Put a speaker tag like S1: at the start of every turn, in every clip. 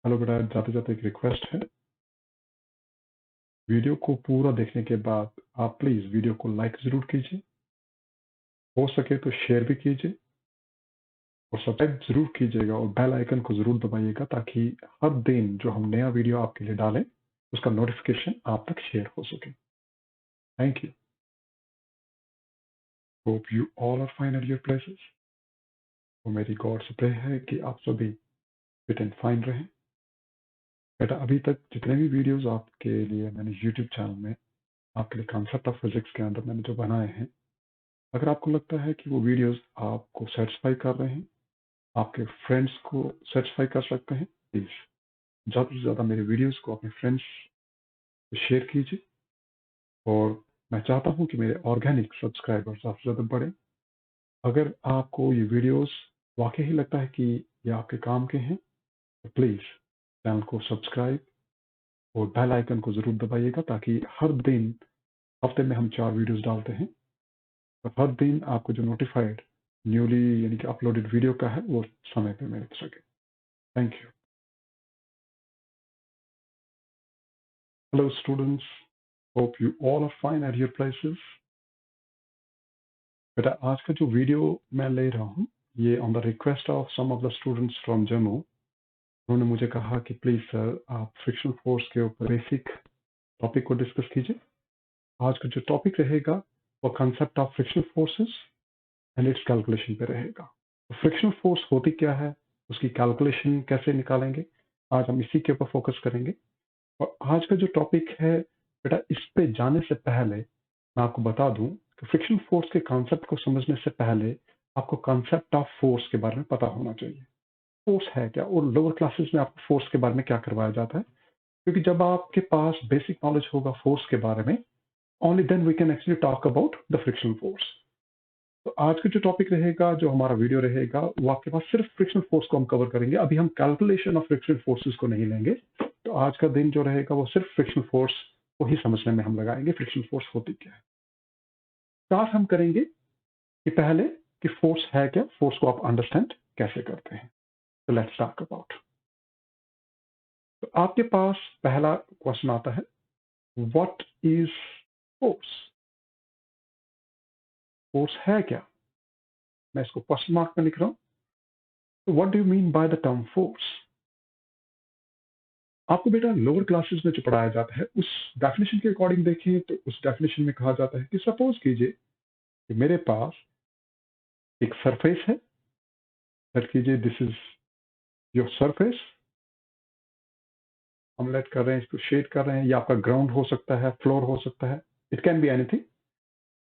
S1: Hello बेटा, जाते जाते एक रिक्वेस्ट है। वीडियो को पूरा देखने के बाद आप प्लीज वीडियो को लाइक जरूर कीजिए, हो सके तो शेयर भी कीजिए और सब्सक्राइब जरूर कीजिएगा और बेल आइकन को जरूर दबाइएगा ताकि हर दिन जो हम नया वीडियो आपके लिए डालें उसका नोटिफिकेशन आप तक शेयर हो सके। Thank you. Hope you all are fine at your places. तो मेरी गॉड से प्रे है कि आप सभी फिट एंड फाइन रहें। बेटा, अभी तक जितने भी वीडियोस आपके लिए मैंने यूट्यूब चैनल में आपके लिए कॉन्सेप्ट ऑफ फिजिक्स के अंदर मैंने जो बनाए हैं, अगर आपको लगता है कि वो वीडियोस आपको सेटिस्फाई कर रहे हैं, आपके फ्रेंड्स को सेटिस्फाई कर सकते हैं, प्लीज ज़्यादा से ज़्यादा मेरे वीडियोस को अपने फ्रेंड्स से शेयर कीजिए। और मैं चाहता हूँ कि मेरे ऑर्गेनिक सब्सक्राइबर्स ज़्यादा से ज़्यादा बढ़े। अगर आपको ये वीडियोस वाकई ही लगता है कि ये आपके काम के हैं, तो प्लीज़ चैनल को सब्सक्राइब और बेल आइकन को ज़रूर दबाइएगा ताकि हर दिन, हफ्ते में हम 4 वीडियोस डालते हैं, और हर दिन आपको जो नोटिफाइड न्यूली यानी कि अपलोडेड वीडियो का है वो समय पे मिल सके। Thank you. Hello students, hope you all are fine at your places. बेटा, आज का जो वीडियो मैं ले रहा हूँ ये on the request of some of the students from Jammu. उन्होंने मुझे कहा कि प्लीज सर आप फ्रिक्शनल फोर्स के ऊपर बेसिक टॉपिक को डिस्कस कीजिए। आज का जो टॉपिक रहेगा वो concept of frictional forces and it's calculation पे रहेगा। तो फ्रिक्शनल फोर्स होती क्या है, उसकी कैलकुलेशन कैसे निकालेंगे, आज हम इसी के ऊपर फोकस करेंगे। और आज का जो टॉपिक है बेटा, इस पे जाने से पहले मैं आपको बता दूं कि फ्रिक्शन फोर्स के कॉन्सेप्ट को समझने से पहले आपको कॉन्सेप्ट ऑफ फोर्स के बारे में पता होना चाहिए। फोर्स है क्या और लोअर क्लासेस में आपको फोर्स के बारे में क्या करवाया जाता है, क्योंकि जब आपके पास बेसिक नॉलेज होगा फोर्स के बारे में, only then we can actually talk about the frictional force. तो आज का जो टॉपिक रहेगा, जो हमारा वीडियो रहेगा, वो आपके पास सिर्फ फ्रिक्शनल फोर्स को हम कवर करेंगे। अभी हम कैलकुलेशन ऑफ फ्रिक्शनल फोर्सेस को नहीं लेंगे। तो आज का दिन जो रहेगा वो सिर्फ फ्रिक्शनल फोर्स को ही समझने में हम लगाएंगे, फ्रिक्शनल फोर्स होती क्या है। स्टार्ट हम करेंगे कि पहले कि फोर्स है क्या, फोर्स को आप अंडरस्टैंड कैसे करते हैं। तो लेट्स टॉक अबाउट। तो आपके पास पहला क्वेश्चन आता है, व्हाट इज फोर्स। फोर्स है क्या, मैं इसको क्वेश्चन मार्क में लिख रहा हूं। तो what do you mean by the term force. आपको बेटा लोअर क्लासेस में जो पढ़ाया जाता है उस डेफिनेशन के अकॉर्डिंग देखें तो उस डेफिनेशन में कहा जाता है कि सपोज कीजिए कि मेरे पास एक सरफेस है। लेट कीजिए दिस इज योर सरफेस। हम लेट कर रहे हैं, इसको शेड कर रहे हैं, या आपका ग्राउंड हो सकता है, फ्लोर हो सकता है, इट कैन बी एनीथिंग।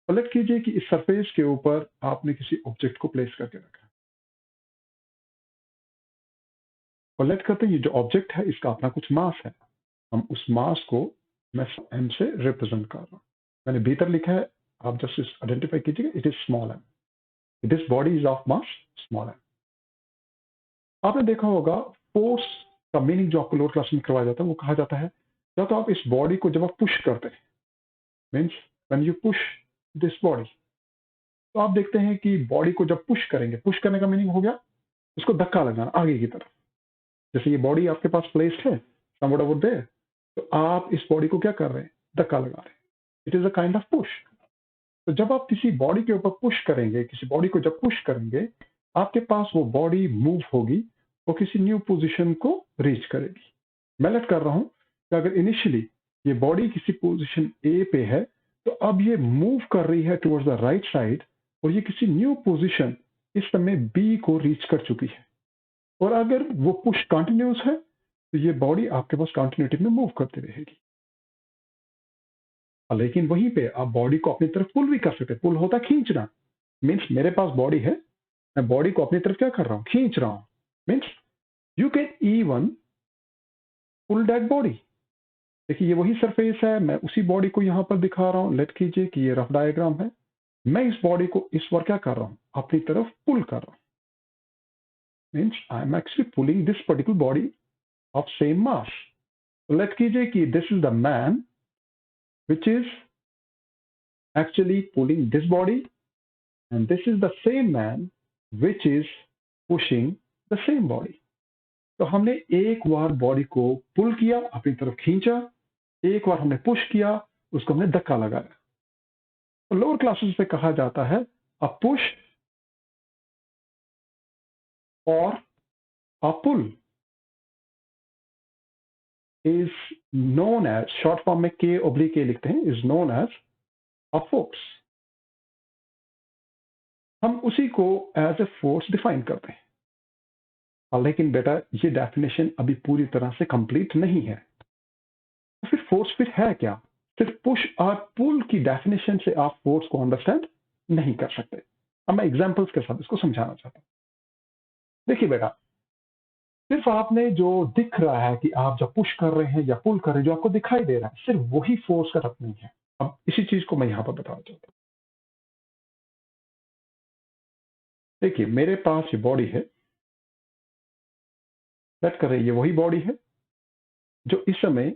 S1: और लेट कीजिए कि इस सरफेस के ऊपर आपने किसी ऑब्जेक्ट को प्लेस करके रखा है। और लेट करते हैं ये जो ऑब्जेक्ट है इसका अपना कुछ मास है। हम उस मास को मैं एम से रिप्रेजेंट कर रहा हूँ। मैंने भीतर लिखा है, आप जस्ट आइडेंटिफाई कीजिएगा, it is small M. This body is of mass small M. आपने देखा होगा फोर्स का मीनिंग जो आपको लोअर क्लास में करवाया जाता है वो कहा जाता है, या तो आप इस बॉडी को जब आप पुश करते हैं, means when you push this body, तो आप देखते हैं कि बॉडी को जब पुश करेंगे, पुश करने का मीनिंग हो गया उसको धक्का लगाना आगे की तरफ। जैसे ये बॉडी आपके पास प्लेस्ड है समवट ओवर देयर, तो आप इस बॉडी को क्या कर रहे हैं, धक्का लगा रहे हैं। It is a kind of push. तो जब आप किसी बॉडी के ऊपर पुश करेंगे, किसी बॉडी को जब पुश करेंगे, आपके पास वो बॉडी मूव होगी, वो किसी न्यू पोजीशन को रीच करेगी। मैं लेट कर रहा हूं कि अगर इनिशियली ये बॉडी किसी पोजीशन ए पे है, तो अब ये मूव कर रही है टुवर्ड्स द राइट साइड, और ये किसी न्यू पोजीशन इस समय बी को रीच कर चुकी है। और अगर वो पुश कंटिन्यूस है तो ये बॉडी आपके पास कंटिन्यूटी में मूव करती रहेगी। लेकिन वहीं पे आप बॉडी को अपनी तरफ पुल भी कर सकते हैं। पुल होता खींचना, मीन्स मेरे पास बॉडी है, मैं बॉडी को अपनी तरफ क्या कर रहा हूँ, खींच रहा हूँ। Means you can even pull that body. देखिए ये वही सरफेस है, मैं उसी बॉडी को यहाँ पर दिखा रहा हूँ। लेट कीजिए कि ये रफ डायग्राम है, मैं इस बॉडी को इस बार क्या कर रहा हूँ, अपनी तरफ पुल कर रहा हूँ। Means I am actually pulling this particular body of same mass. Let कीजिए कि this is the man which is actually pulling this body, and this is the same man which is pushing the same body. तो हमने एक बार body को पुल किया, अपनी तरफ खींचा, एक बार हमने पुश किया, उसको हमने धक्का लगाया। तो लोअर क्लासेस में कहा जाता है अ पुश और a pull is known as, short form में K/A लिखते हैं, is known as a force. हम उसी को एज ए फोर्स डिफाइन करते हैं। लेकिन बेटा ये डेफिनेशन अभी पूरी तरह से कंप्लीट नहीं है। तो फिर फोर्स फिर है क्या? सिर्फ पुश और पुल की डेफिनेशन से आप फोर्स को अंडरस्टैंड नहीं कर सकते। अब मैं एग्जांपल्स के साथ इसको समझाना चाहता हूं। देखिए बेटा, सिर्फ आपने जो दिख रहा है कि आप जब पुश कर रहे हैं या पुल कर रहे हैं, जो आपको दिखाई दे रहा है, सिर्फ वही फोर्स का अर्थ नहीं है। अब इसी चीज को मैं यहां पर बताना चाहता हूं। देखिए मेरे पास ये बॉडी है, सेट कर रही है, वही बॉडी है जो इस समय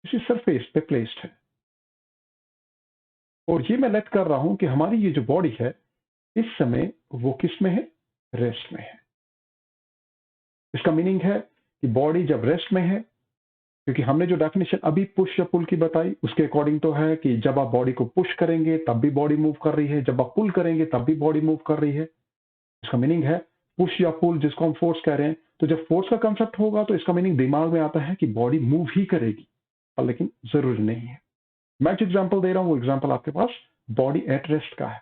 S1: इसी सरफेस पे प्लेस्ड है। और ये मैं लेट कर रहा हूं कि हमारी ये जो बॉडी है इस समय वो किस में है? रेस्ट में है। इसका मीनिंग है कि बॉडी जब रेस्ट में है, क्योंकि हमने जो डेफिनेशन अभी पुश या पुल की बताई उसके अकॉर्डिंग तो है कि जब आप बॉडी को पुश करेंगे तब भी बॉडी मूव कर रही है, जब आप पुल करेंगे तब भी बॉडी मूव कर रही है। इसका मीनिंग है पुश या पुल, जिसको हम फोर्स कह रहे हैं। तो जब फोर्स का कंसेप्ट होगा तो इसका मीनिंग दिमाग में आता है कि बॉडी मूव ही करेगी, लेकिन जरूरी नहीं है। मैं जो एग्जाम्पल दे रहा हूं वो एग्जाम्पल आपके पास बॉडी एट रेस्ट का है।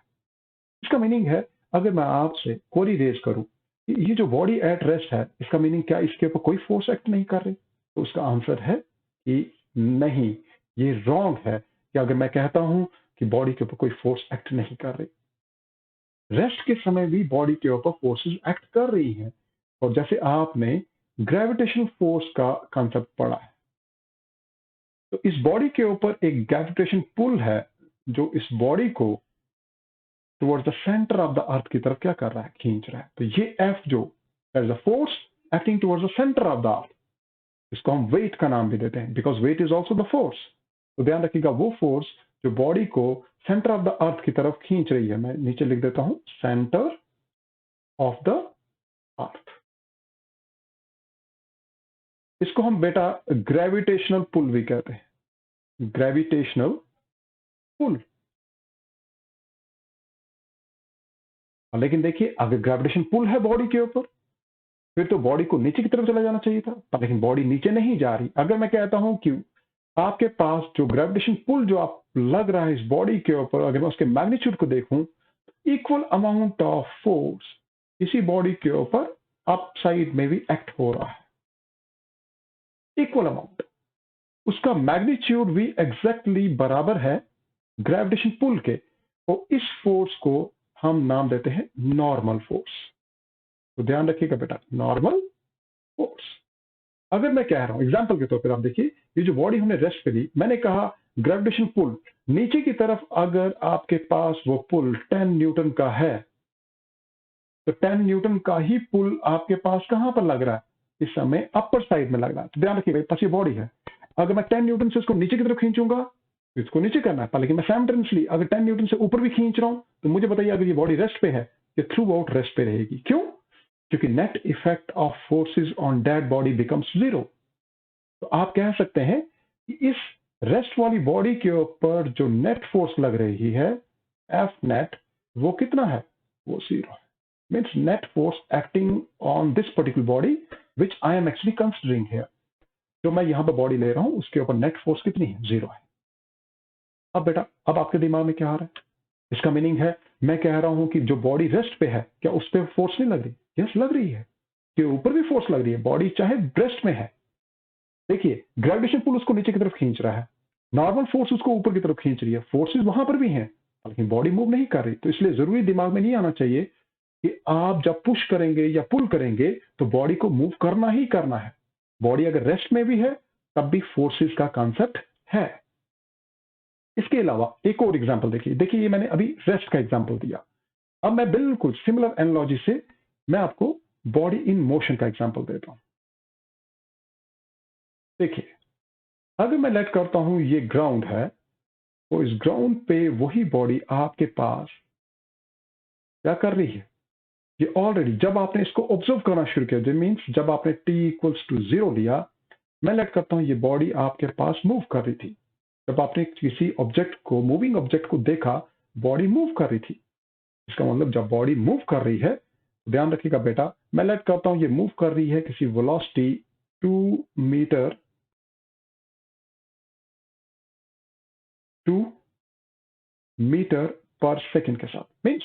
S1: इसका मीनिंग है अगर मैं आपसे क्वेरी रेज करूं ये जो बॉडी एट रेस्ट है, इसका मीनिंग क्या इसके ऊपर कोई फोर्स एक्ट नहीं कर रही? तो उसका आंसर है कि नहीं, ये रॉन्ग है कि अगर मैं कहता हूं कि बॉडी के ऊपर कोई फोर्स एक्ट नहीं कर रही। रेस्ट के समय भी बॉडी के ऊपर फोर्सेस एक्ट कर रही हैं। और जैसे आपने ग्रेविटेशनल फोर्स का कंसेप्ट पढ़ा है, तो इस बॉडी के ऊपर एक ग्रेविटेशन पुल है जो इस बॉडी को towards the centre of the अर्थ की तरफ क्या कर रहा है? खींच रहा है। तो ये एफ जो is a force acting towards the centre of the earth, इसको हम वेट का नाम भी देते हैं, because weight is also the force. तो ध्यान रखिएगा, वो फोर्स जो बॉडी को सेंटर ऑफ द अर्थ की तरफ खींच रही है, मैं नीचे लिख देता हूं सेंटर ऑफ द अर्थ, इसको हम बेटा ग्रेविटेशनल पुल भी कहते हैं। Gravitational pull. लेकिन देखिए अगर ग्रेविटेशन पुल है बॉडी के ऊपर, फिर तो बॉडी को नीचे की तरफ चला जाना चाहिए था, लेकिन बॉडी नीचे नहीं जा रही। अगर मैं कहता हूं कि आपके पास जो ग्रेविटेशन पुल जो आप लग रहा है इस बॉडी के ऊपर, अगर मैं उसके मैग्नीट्यूड को देखूं, इक्वल अमाउंट ऑफ फोर्स इसी बॉडी के ऊपर अप साइड में भी एक्ट हो रहा है, इक्वल अमाउंट। उसका मैग्नीट्यूड भी एग्जैक्टली बराबर है ग्रेविटेशन पुल के। तो इस फोर्स को हम नाम देते हैं नॉर्मल फोर्स। तो ध्यान रखिएगा बेटा, नॉर्मल फोर्स। अगर मैं कह रहा हूं एग्जांपल के तौर पर, आप देखिए ये जो बॉडी हमने रेस्ट पे दी, मैंने कहा ग्रेविटेशन पुल नीचे की तरफ, अगर आपके पास वो पुल 10 न्यूटन का है, तो 10 न्यूटन का ही पुल आपके पास कहां पर लग रहा है? इस समय अपर साइड में लग रहा है। तो ध्यान रखिए पास ये बॉडी है, अगर मैं 10 न्यूटन से इसको नीचे की तरफ खींचूंगा तो इसको नीचे करना है, लेकिन मैं साइमल्टेनियसली अगर 10 न्यूटन से ऊपर भी खींच रहा हूं, तो मुझे बताइए अगर ये बॉडी रेस्ट पे है, ये थ्रू आउट रेस्ट पे रहेगी। क्यों? क्योंकि net effect of forces on that body becomes zero. तो आप कह सकते हैं कि इस रेस्ट वाली बॉडी के ऊपर जो नेट फोर्स लग रही है एफ नेट, वो कितना है? वो जीरो है। Means net force acting on this particular body which I am actually considering here, जो मैं यहां पर बॉडी ले रहा हूं उसके ऊपर नेट फोर्स कितनी है? जीरो है। अब बेटा अब आपके दिमाग में क्या आ रहा है? इसका मीनिंग है मैं कह रहा हूं कि जो बॉडी रेस्ट पे है, क्या उस पर फोर्स नहीं लग रही? यस लग रही है, के ऊपर भी फोर्स लग रही है, बॉडी चाहे रेस्ट में है। देखिए ग्रेविटेशन पुल उसको नीचे की तरफ खींच रहा है, नॉर्मल फोर्स उसको ऊपर की तरफ खींच रही है, फोर्सेस वहां पर भी हैं, लेकिन बॉडी मूव नहीं कर रही। तो इसलिए जरूरी दिमाग में नहीं आना चाहिए कि आप जब पुश करेंगे या पुल करेंगे तो बॉडी को मूव करना ही करना है। बॉडी अगर रेस्ट में भी है तब भी फोर्सेस का कॉन्सेप्ट है। इसके अलावा एक और एग्जांपल देखिए, देखिए ये मैंने अभी रेस्ट का एग्जांपल दिया। अब मैं बिल्कुल सिमिलर एनालॉजी से मैं आपको बॉडी इन मोशन का एग्जांपल देता हूं। देखिए अगर मैं लेट करता हूं ये ग्राउंड है, तो इस ग्राउंड पे वही बॉडी आपके पास क्या कर रही है? ये ऑलरेडी जब आपने इसको ऑब्जर्व करना शुरू किया, मीन्स जब आपने t=0 लिया, मैं लेट करता हूं ये बॉडी आपके पास मूव कर रही थी। जब आपने किसी ऑब्जेक्ट को, मूविंग ऑब्जेक्ट को देखा, बॉडी मूव कर रही थी। इसका मतलब जब बॉडी मूव कर रही है, ध्यान रखिएगा बेटा, मैं लेट करता हूं ये मूव कर रही है किसी वेलोसिटी 2 मीटर पर सेकेंड के साथ। मीन्स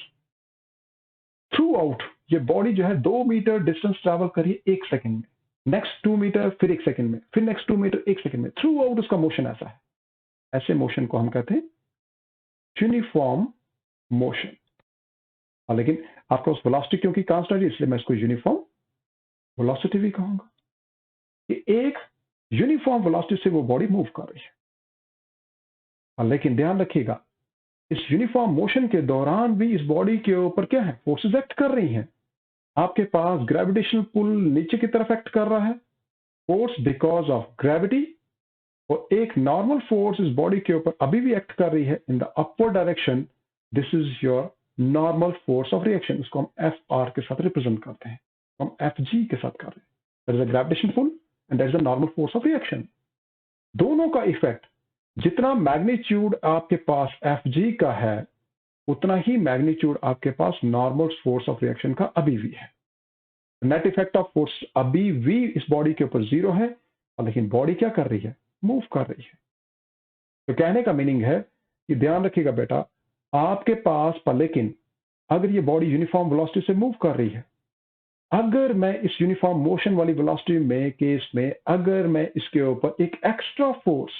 S1: थ्रू आउट ये बॉडी जो है 2 मीटर डिस्टेंस ट्रैवल करिए 1 सेकेंड में, नेक्स्ट 2 मीटर फिर 1 सेकेंड में, फिर नेक्स्ट 2 मीटर 1 सेकेंड में। थ्रू आउट उसका मोशन ऐसा है। ऐसे मोशन को हम कहते हैं यूनिफॉर्म मोशन। लेकिन आपका उस वेलोसिटी क्योंकि कांस्टेंट है, इसलिए मैं इसको यूनिफॉर्म वेलोसिटी भी कहूंगा कि एक यूनिफॉर्म वेलोसिटी से वो बॉडी मूव कर रही है। लेकिन ध्यान रखिएगा, इस यूनिफॉर्म मोशन के दौरान भी इस बॉडी के ऊपर क्या है, फोर्सेस एक्ट कर रही हैं। आपके पास ग्रेविटेशनल पुल नीचे की तरफ एक्ट कर रहा है, फोर्स बिकॉज ऑफ ग्रेविटी, और एक नॉर्मल फोर्स इस बॉडी के ऊपर अभी भी एक्ट कर रही है in the upward direction. This is your normal force of reaction. इसको हम एफ आर के साथ रिप्रेजेंट करते हैं, हम एफ जी के साथ कर रहे हैं। That is a gravitation pull and that is a normal force of reaction. दोनों का इफेक्ट, जितना मैग्नीट्यूड आपके पास एफ जी का है, उतना ही मैग्नीट्यूड आपके पास नॉर्मल फोर्स ऑफ रिएक्शन का अभी भी है। नेट इफेक्ट ऑफ फोर्स अभी भी इस बॉडी के ऊपर 0 है, लेकिन बॉडी क्या कर रही है, मूव कर रही है। तो कहने का मीनिंग है कि ध्यान रखिएगा बेटा, आपके पास पर लेकिन अगर ये बॉडी यूनिफॉर्म वेलोसिटी से मूव कर रही है, अगर मैं इस यूनिफॉर्म मोशन वाली वेलोसिटी में केस में अगर मैं इसके ऊपर एक एक्स्ट्रा फोर्स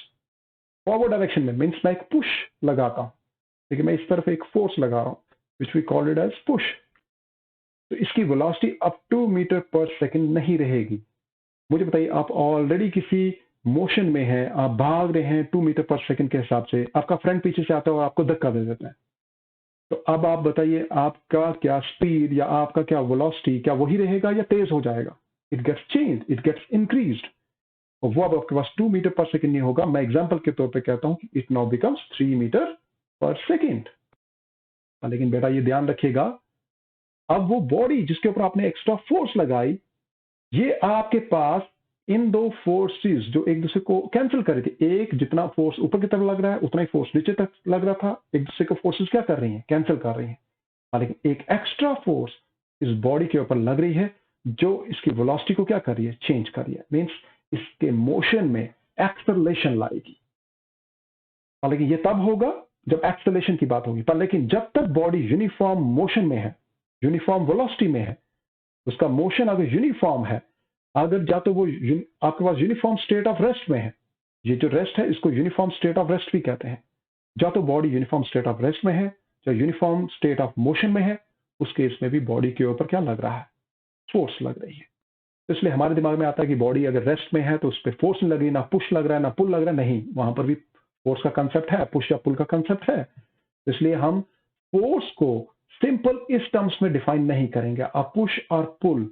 S1: फॉरवर्ड डायरेक्शन में, मीन्स मैं एक पुश लगाता हूं, देखिए मैं इस तरफ एक फोर्स लगा रहा हूं which we call it as push, तो इसकी वेलोसिटी अप टू मीटर पर सेकेंड नहीं रहेगी। मुझे बताइए, आप ऑलरेडी किसी मोशन में हैं, आप भाग रहे हैं 2 मीटर पर सेकंड के हिसाब से, आपका फ्रेंड पीछे से आता है और आपको धक्का दे देता है, तो अब आप बताइए आपका क्या स्पीड या आपका क्या वेलोसिटी, क्या वही रहेगा या तेज हो जाएगा? It gets change, it gets increased, और वो अब आपके पास 2 मीटर पर सेकंड नहीं होगा। मैं एग्जांपल के तौर पे कहता हूं कि इट नाउ बिकम्स 3 मीटर पर सेकंड। लेकिन बेटा ये ध्यान रखिएगा, अब वो बॉडी जिसके ऊपर आपने एक्स्ट्रा फोर्स लगाई, ये आपके पास इन दो फोर्सेस जो एक दूसरे को कैंसिल कर रही थी, एक जितना फोर्स ऊपर की तरफ लग रहा है उतना ही फोर्स नीचे तक लग रहा था, एक दूसरे को फोर्सेस क्या कर रही हैं, कैंसिल कर रही हैं। लेकिन एक एक्स्ट्रा फोर्स इस बॉडी के ऊपर लग रही है जो इसकी वेलोसिटी को क्या कर रही है, चेंज कर रही है। मींस इसके मोशन में एक्सेलरेशन लाएगी। लेकिन ये तब होगा जब एक्सेलरेशन की बात होगी, पर लेकिन जब तक बॉडी यूनिफॉर्म मोशन में है, यूनिफॉर्म वेलोसिटी में है, उसका मोशन अगर यूनिफॉर्म है, अगर या तो वो आपके पास यूनिफॉर्म स्टेट ऑफ रेस्ट में है, ये जो रेस्ट है इसको यूनिफॉर्म स्टेट ऑफ रेस्ट भी कहते हैं, या तो body uniform state of rest में है या यूनिफॉर्म स्टेट ऑफ मोशन में है, उस केस में भी बॉडी के ऊपर क्या लग रहा है, फोर्स लग रही है। तो इसलिए हमारे दिमाग में आता है कि बॉडी अगर रेस्ट में है तो उस पर फोर्स नहीं लग रही, ना पुश लग रहा है ना पुल लग रहा है, नहीं, वहां पर भी फोर्स का कंसेप्ट है, पुश या पुल का कंसेप्ट है। इसलिए हम फोर्स को सिंपल इस टर्म्स में डिफाइन नहीं करेंगे, अ पुश और पुल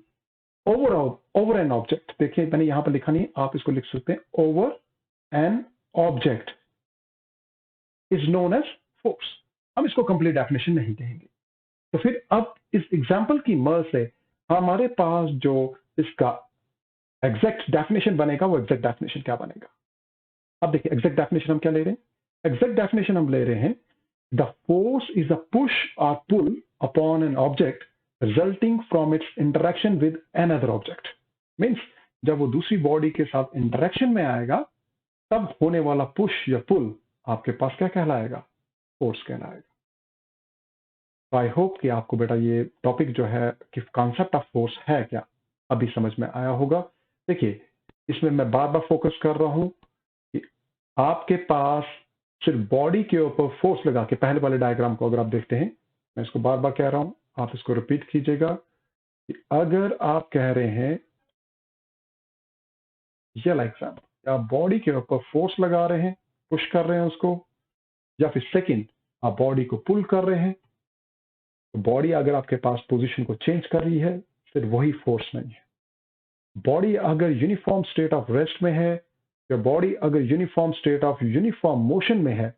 S1: ओवर एन ऑब्जेक्ट। देखिए मैंने यहां पर लिखा नहीं, आप इसको लिख सकते हैं, over an object is known as force. हम इसको कंप्लीट डेफिनेशन नहीं कहेंगे। तो फिर अब इस एग्जाम्पल की मदद से हमारे पास जो इसका एग्जैक्ट डेफिनेशन बनेगा, वो एग्जैक्ट डेफिनेशन क्या बनेगा? अब देखिए एग्जैक्ट डेफिनेशन हम क्या ले रहे हैं, एग्जैक्ट डेफिनेशन हम ले रहे हैं, the force is a push और pull upon an object resulting from its interaction with another object. Means जब वो दूसरी बॉडी के साथ इंटरेक्शन में आएगा, तब होने वाला पुश या पुल आपके पास क्या कहलाएगा, फोर्स कहलाएगा। आई होप कि आपको बेटा ये टॉपिक जो है कि कॉन्सेप्ट ऑफ फोर्स है क्या, अभी समझ में आया होगा। देखिए इसमें मैं बार बार फोकस कर रहा हूं कि आपके पास सिर्फ बॉडी के ऊपर फोर्स लगा के, पहले वाले डायग्राम को अगर आप देखते हैं, मैं इसको बार बार कह रहा हूं, आप इसको रिपीट कीजिएगा कि अगर आप कह रहे हैं ये एग्जाम्पल, आप बॉडी के ऊपर फोर्स लगा रहे हैं, पुश कर रहे हैं उसको, या फिर सेकंड आप बॉडी को पुल कर रहे हैं, तो बॉडी अगर आपके पास पोजीशन को चेंज कर रही है, फिर वही फोर्स नहीं है। बॉडी अगर यूनिफॉर्म स्टेट ऑफ रेस्ट में है या बॉडी अगर uniform state of uniform motion में है,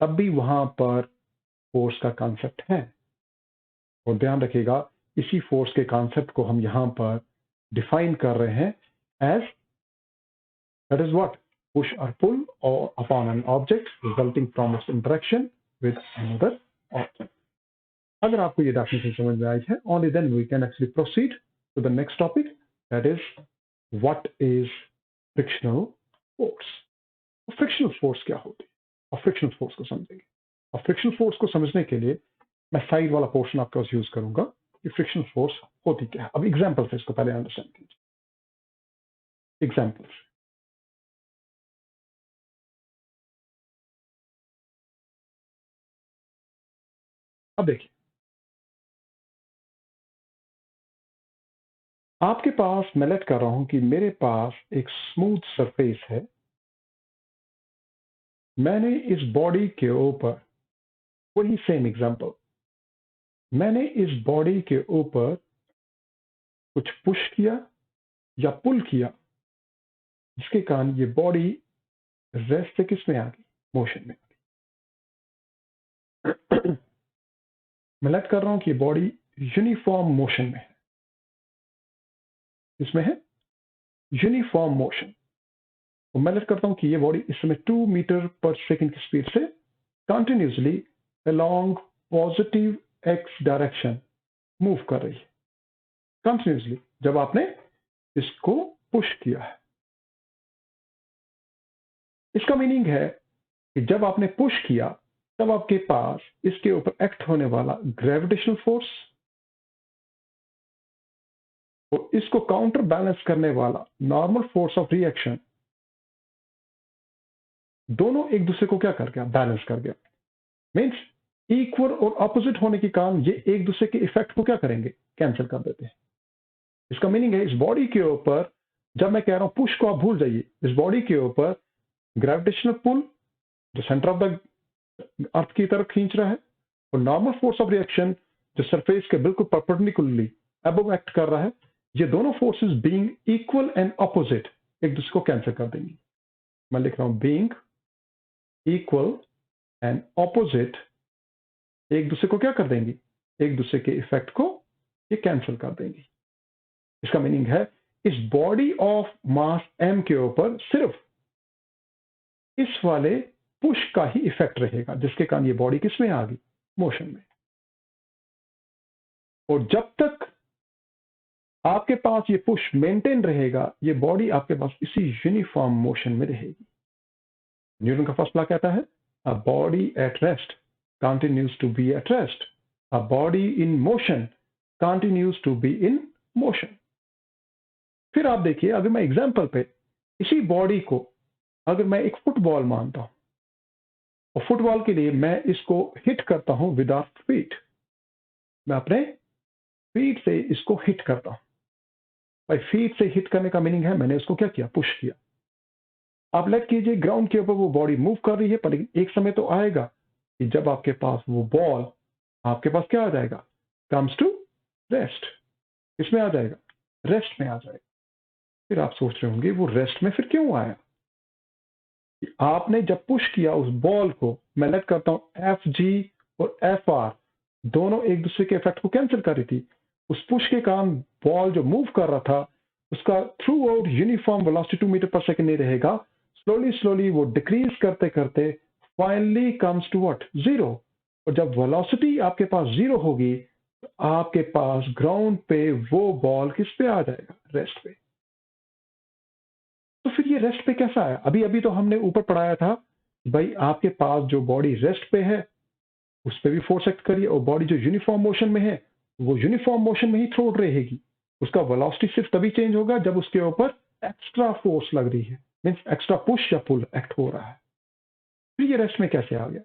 S1: तब भी वहां पर फोर्स का कॉन्सेप्ट है। और ध्यान रखिएगा इसी फोर्स के कॉन्सेप्ट को हम यहां पर डिफाइन कर रहे हैं as that is what push और पुल और upon an object resulting from its interaction with another object. अगर आपको ये डेफिनेशन समझ में आई है, only then we can actually proceed to the next topic, that is what is frictional force। Frictional force क्या होती है और फ्रिक्शनल फोर्स को समझेंगे। और फ्रिक्शनल फोर्स को समझने के लिए मैं साइड वाला पोर्शन आपका यूज करूंगा कि फ्रिक्शनल फोर्स होती क्या है। अब एग्जांपल से इसको पहले अंडरस्टैंड कीजिए। एग्जांपल्स, अब देखिए, आपके पास मैं लेट कर रहा हूं कि मेरे पास एक स्मूथ सरफेस है। मैंने इस बॉडी के ऊपर, वही सेम एग्जांपल, मैंने इस बॉडी के ऊपर कुछ पुश किया या पुल किया, जिसके कारण ये बॉडी रेस्ट से किस में आ गई, मोशन में आ गई। मैं लेट कर रहा हूं कि ये बॉडी यूनिफॉर्म मोशन में है। इसमें है यूनिफॉर्म मोशन। तो मैं लेट करता हूं कि ये बॉडी इस समय 2 मीटर पर सेकेंड की स्पीड से continuously along positive x direction move कर रही है। कंटिन्यूसली जब आपने इसको पुश किया है, इसका मीनिंग है कि जब आपने पुश किया तब आपके पास इसके ऊपर एक्ट होने वाला ग्रेविटेशनल फोर्स और इसको काउंटर बैलेंस करने वाला नॉर्मल फोर्स ऑफ रिएक्शन, दोनों एक दूसरे को क्या कर गया, बैलेंस कर गया। मीन्स इक्वल और ऑपोजिट होने के कारण ये एक दूसरे के इफेक्ट को क्या करेंगे, कैंसिल कर देते हैं। इसका मीनिंग है इस बॉडी के ऊपर, जब मैं कह रहा हूं पुश को आप भूल जाइए, इस बॉडी के ऊपर ग्रेविटेशनल पुल जो सेंटर ऑफ द अर्थ की तरफ खींच रहा है और नॉर्मल फोर्स ऑफ रिएक्शन जो सरफेस के बिल्कुल परपेंडिकुलरली अबव एक्ट कर रहा है, ये दोनों forces being equal and opposite एक दूसरे को कैंसिल कर देंगी। मैं लिख रहा हूं बीइंग इक्वल एंड ऑपोजिट एक दूसरे को क्या कर देंगी, एक दूसरे के इफेक्ट को ये कैंसिल कर देंगी। इसका मीनिंग है इस बॉडी ऑफ मास m के ऊपर सिर्फ इस वाले पुश का ही इफेक्ट रहेगा, जिसके कारण ये बॉडी किस में आ गई, मोशन में। और जब तक आपके पास ये पुश मेंटेन रहेगा, ये बॉडी आपके पास इसी यूनिफॉर्म मोशन में रहेगी। न्यूटन का फर्स्ट लॉ कहता है a body at rest continues to be at rest, a body in motion continues to be in motion। फिर आप देखिए, अगर मैं एग्जांपल पे इसी बॉडी को अगर मैं एक फुटबॉल मानता हूं और फुटबॉल के लिए मैं इसको हिट करता हूं विद आवर फीट, मैं अपने फीट से इसको हिट करता हूं। भाई फीट से हिट करने का मीनिंग है मैंने इसको क्या किया, पुश किया। आप लेट कीजिए ग्राउंड के ऊपर वो बॉडी मूव कर रही है, पर एक समय तो आएगा कि जब आपके पास वो बॉल आपके पास क्या आ जाएगा, कम्स टू रेस्ट। इसमें आ जाएगा, रेस्ट में आ जाएगा। फिर आप सोच रहे होंगे वो रेस्ट में फिर क्यों आया। आपने जब पुश किया उस बॉल को, मैं लेट करता हूं एफ जी और एफ आर दोनों एक दूसरे के इफेक्ट को कैंसिल कर रही थी। उस पुश के कारण बॉल जो मूव कर रहा था उसका throughout uniform velocity 2 meter per second नहीं रहेगा, स्लोली स्लोली वो डिक्रीज करते करते finally comes to what, zero. और जब वेलोसिटी आपके पास जीरो होगी तो आपके पास ग्राउंड पे वो बॉल किस पे आ जाएगा, रेस्ट पे। तो फिर ये रेस्ट पे कैसा है, अभी अभी तो हमने ऊपर पढ़ाया था भाई आपके पास जो बॉडी रेस्ट पे है उस पर भी फोर्स एक्ट करिए, और बॉडी जो यूनिफॉर्म मोशन में है वो यूनिफॉर्म मोशन में ही थ्रो रहेगी। उसका वेलोसिटी सिर्फ तभी चेंज होगा जब उसके ऊपर एक्स्ट्रा फोर्स लग रही है, मींस एक्स्ट्रा पुश या पुल एक्ट हो रहा है। फिर ये रेस्ट में कैसे आ गया,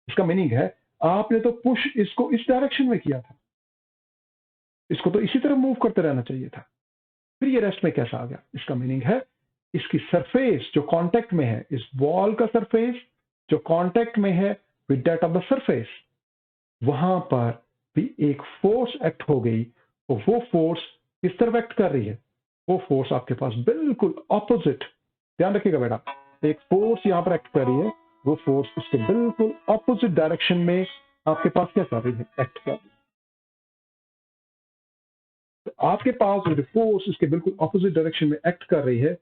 S1: इसका मीनिंग है आपने तो पुश इसको इस डायरेक्शन में किया था, इसको तो इसी तरह मूव करते रहना चाहिए था, फिर ये रेस्ट में कैसा आ गया। इसका मीनिंग है इसकी सरफेस जो कांटेक्ट में है, इस बॉल का सरफेस जो कांटेक्ट में है with that of the surface, वहां पर भी एक फोर्स एक्ट हो गई। और वो फोर्स किस तरफ एक्ट कर रही है, वो फोर्स आपके पास बिल्कुल ऑपोजिट, ध्यान रखिएगा बेटा, एक फोर्स यहां पर एक्ट कर रही है, वो फोर्स उसके बिल्कुल ऑपोजिट डायरेक्शन में आपके पास क्या कर रही है, एक्ट कर रही है। आपके पास जो फोर्स इसके बिल्कुल ऑपोजिट डायरेक्शन में एक्ट कर रही है,